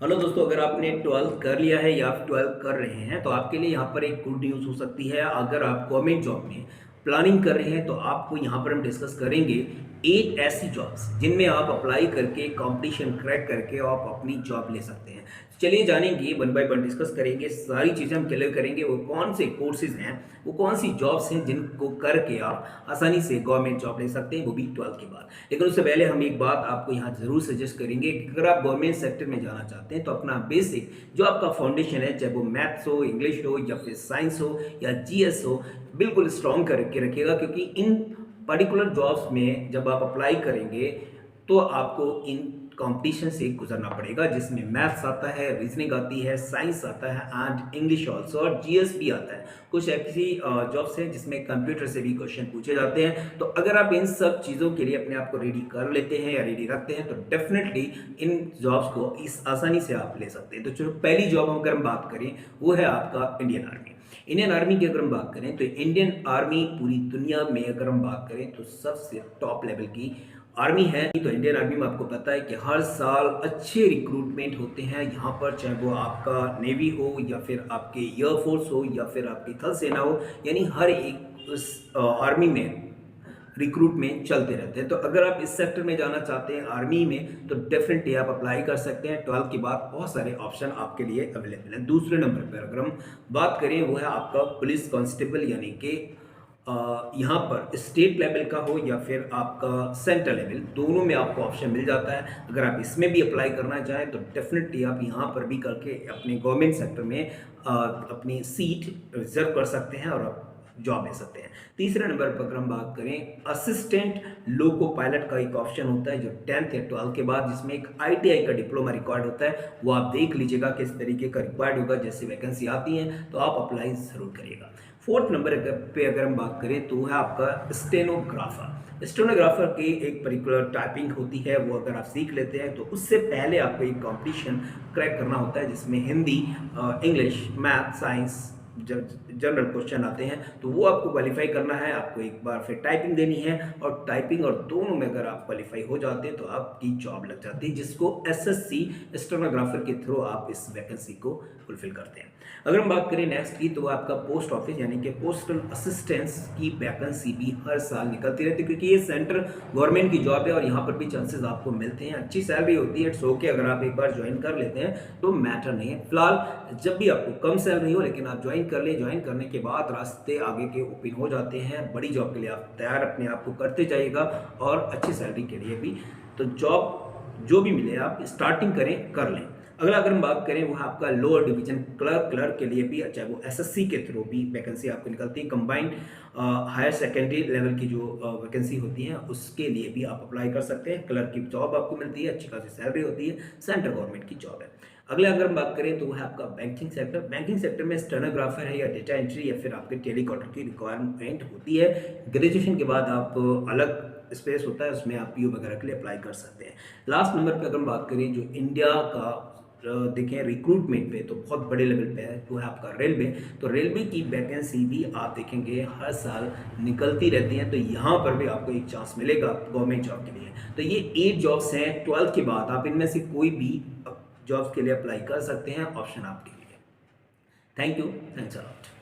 Hello दोस्तों, अगर आपने 12th कर लिया है या आप 12th कर रहे हैं तो आपके लिए यहाँ पर एक गुड न्यूज़ हो सकती है। अगर आप गवर्नमेंट जॉब में प्लानिंग कर रहे हैं तो आपको यहाँ पर हम डिस्कस करेंगे 8 ऐसी जॉब्स जिनमें आप अप्लाई करके कंपटीशन क्रैक करके आप अपनी जॉब ले सकते हैं। चलिए जानेंगे, वन बाय वन डिस्कस करेंगे, सारी चीज़ें हम क्लियर करेंगे। वो कौन से कोर्सेज हैं, वो कौन सी जॉब्स हैं जिनको करके आप आसानी से गवर्नमेंट जॉब ले सकते हैं, वो भी 12th के बाद। लेकिन उससे पहले हम एक बात आपको यहाँ ज़रूर सजेस्ट करेंगे कि अगर आप गवर्नमेंट सेक्टर में जाना चाहते हैं तो अपना बेसिक जो आपका फाउंडेशन है, चाहे वो मैथ्स हो, इंग्लिश हो या फिर साइंस हो या जीएस हो, बिल्कुल स्ट्रॉन्ग करके रखिएगा। क्योंकि इन पर्टिकुलर जॉब्स में जब आप अप्लाई करेंगे तो आपको इन कंपटीशन से गुजरना पड़ेगा, जिसमें मैथ्स आता है, रीजनिंग आती है, साइंस आता है एंड इंग्लिश ऑल्सो, और जीएस भी आता है। कुछ ऐसी जॉब्स हैं जिसमें कंप्यूटर से भी क्वेश्चन पूछे जाते हैं। तो अगर आप इन सब चीज़ों के लिए अपने आप को रेडी कर लेते हैं या रेडी रखते हैं तो डेफिनेटली इन जॉब्स को इस आसानी से आप ले सकते हैं। तो जो पहली जॉब अगर हम बात करें वो है आपका इंडियन आर्मी। इंडियन आर्मी की अगर हम बात करें तो इंडियन आर्मी पूरी दुनिया में अगर हम बात करें तो सबसे टॉप लेवल की आर्मी है। तो इंडियन आर्मी में आपको पता है कि हर साल अच्छे रिक्रूटमेंट होते हैं यहाँ पर, चाहे वो आपका नेवी हो या फिर आपके एयरफोर्स हो या फिर आपकी थल सेना हो, यानी हर एक उस आर्मी में रिक्रूटमेंट चलते रहते हैं। तो अगर आप इस सेक्टर में जाना चाहते हैं आर्मी में तो डेफिनेटली आप अप्लाई कर सकते हैं। 12th के बाद बहुत सारे ऑप्शन आपके लिए अवेलेबल हैं। दूसरे नंबर पर अगर हम बात करें वो है आपका पुलिस कांस्टेबल, यानी कि यहाँ पर स्टेट लेवल का हो या फिर आपका सेंट्रल लेवल, दोनों में आपको ऑप्शन मिल जाता है। अगर आप इसमें भी अप्लाई करना चाहें तो डेफिनेटली आप यहाँ पर भी करके अपने गवर्नमेंट सेक्टर में अपनी सीट रिजर्व कर सकते हैं और आप जॉब ले सकते हैं। तीसरे नंबर पर अगर हम बात करें असिस्टेंट लोको पायलट का एक ऑप्शन होता है जो 10th या 12th के बाद, जिसमें एक आईटीआई का डिप्लोमा रिक्वायर्ड होता है। वो आप देख लीजिएगा किस तरीके का रिक्वायर्ड होगा। जैसे वैकेंसी आती है तो आप अप्लाई जरूर करिएगा। फोर्थ नंबर पे अगर हम बात करें तो वो है आपका स्टेनोग्राफर। स्टेनोग्राफर की एक पर्टिकुलर टाइपिंग होती है, वो अगर आप सीख लेते हैं तो उससे पहले आपको एक कंपटीशन क्रैक करना होता है जिसमें Hindi, English, math, science, general question आते हैं। तो वो आपको क्वालिफाई करना है, आपको एक बार फिर टाइपिंग देनी है, और टाइपिंग और दोनों में अगर आप क्वालिफाई हो जाते हैं तो आपकी जॉब लग जाती है, जिसको एसएससी स्टेनोग्राफर के थ्रू आप इस वैकेंसी को फुलफिल करते हैं। अगर हम बात करें नेक्स्ट की तो आपका पोस्ट ऑफिस यानी कि पोस्टल असिस्टेंस की वैकेंसी भी हर साल निकलती रहती है, क्योंकि ये सेंट्रल गवर्नमेंट की जॉब है और यहाँ पर भी चांसेस आपको मिलते हैं। अच्छी सैलरी होती है, इट्स ओके अगर आप एक बार ज्वाइन कर लेते हैं तो मैटर नहीं है। फिलहाल जब भी आपको कम सैलरी हो लेकिन आप ज्वाइन कर ले, ज्वाइन करने के बाद रास्ते आगे के ओपन हो जाते हैं। बड़ी जॉब के लिए आप तैयार अपने आप को करते जाइएगा और अच्छी सैलरी के लिए भी। तो जॉब जो भी मिले आप स्टार्टिंग करें, कर लें। अगला अगर हम बात करें वो आपका लोअर डिवीजन क्लर्क के लिए भी, चाहे वो एसएससी के थ्रू भी वैकेंसी आपको निकलती है। कंबाइंड हायर सेकेंडरी लेवल की जो वैकेंसी होती है उसके लिए भी आप अप्लाई कर सकते हैं। क्लर्क की जॉब आपको मिलती है, अच्छी खासी सैलरी होती है, सेंट्रल गवर्नमेंट की जॉब है। अगले अगर हम बात करें तो वो है आपका बैंकिंग सेक्टर। बैंकिंग सेक्टर में स्टेनोग्राफर है या डेटा एंट्री या फिर आपके टेलीकॉलर की रिक्वायरमेंट होती है। ग्रेजुएशन के बाद आप अलग स्पेस होता है उसमें आप पीओ वगैरह के लिए अप्लाई कर सकते हैं। लास्ट नंबर पे अगर हम बात करें जो इंडिया का देखें रिक्रूटमेंट पे तो बहुत बड़े लेवल पे है, वो है आपका रेलवे। तो रेलवे की वैकेंसी भी आप देखेंगे हर साल निकलती रहती हैं। तो यहाँ पर भी आपको एक चांस मिलेगा गवर्नमेंट जॉब के लिए। तो ये 8 जॉब्स हैं 12th के बाद, आप इनमें से कोई भी जॉब्स के लिए अप्लाई कर सकते हैं, ऑप्शन आपके लिए। Thank you, thanks a lot.